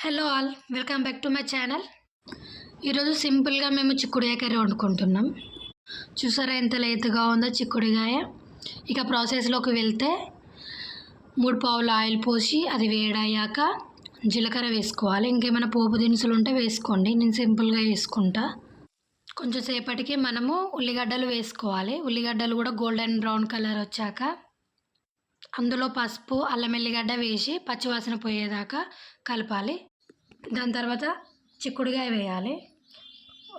Hello all, welcome back to my channel. ఈరోజు సింపుల్గా మేము చిక్కుడుకాయ కర్రీ వండుకుంటున్నాం. చూసారా ఎంత లేతగా ఉందో చిక్కుడుకాయ. ఇక ప్రాసెస్లోకి వెళ్తే 3 పావులు ఆయిల్ పోసి అది వేడయ్యాక జీలకర్ర వేసుకోవాలి. ఇంకేమైనా పోపు దినుసులు ఉంటే వేసుకోండి, నేను సింపుల్గా వేసుకుంటా. కొంచెం సేపటికి మనము ఉల్లిగడ్డలు వేసుకోవాలి. ఉల్లిగడ్డలు కూడా గోల్డెన్ బ్రౌన్ కలర్ వచ్చాక అందులో పసుపు, అల్లం ఎల్లిగడ్డ వేసి పచ్చివాసన పోయేదాకా కలపాలి. దాని తర్వాత చిక్కుడుకాయ వేయాలి.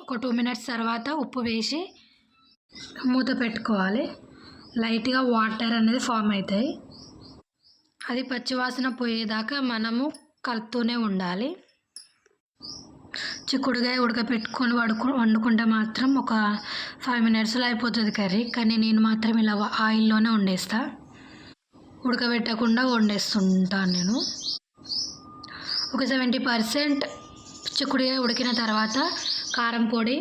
ఒక 2 మినిట్స్ తర్వాత ఉప్పు వేసి మూత పెట్టుకోవాలి. లైట్గా వాటర్ అనేది ఫామ్ అవుతాయి. అది పచ్చివాసన పోయేదాకా మనము కలుపుతూనే ఉండాలి. చిక్కుడుకాయ ఉడకపెట్టుకొని వండుకుంటే మాత్రం ఒక 5 మినిట్స్లో అయిపోతుంది కర్రీ. కానీ నేను మాత్రం ఇలా ఆయిల్లోనే వండేస్తా, ఉడకబెట్టకుండా వండేస్తుంటాను నేను. ఒక 70% చిక్కుడుకాయ ఉడికిన తర్వాత కారం పొడి,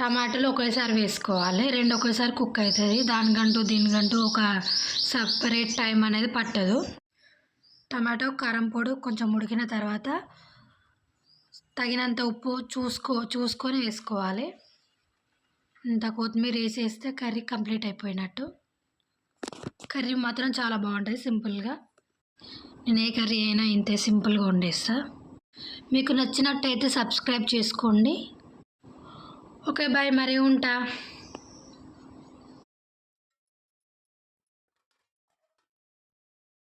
టమాటాలు ఒకేసారి వేసుకోవాలి. 2 ఒకేసారి కుక్ అవుతుంది. దానికంటూ దీనికంటూ ఒక సపరేట్ టైం అనేది పట్టదు. టమాటో, కారం పొడి కొంచెం ఉడికిన తర్వాత తగినంత ఉప్పు చూసుకొని వేసుకోవాలి. ఇంత కొత్తిమీర వేసేస్తే కర్రీ కంప్లీట్ అయిపోయినట్టు. కర్రీ మాత్రం చాలా బాగుంటుంది సింపుల్గా. నేను ఏ కర్రీ అయినా ఇంతే సింపుల్గా వండేస్తా. మీకు నచ్చినట్టయితే సబ్స్క్రైబ్ చేసుకోండి. ఓకే బాయ్, మరి ఉంటా.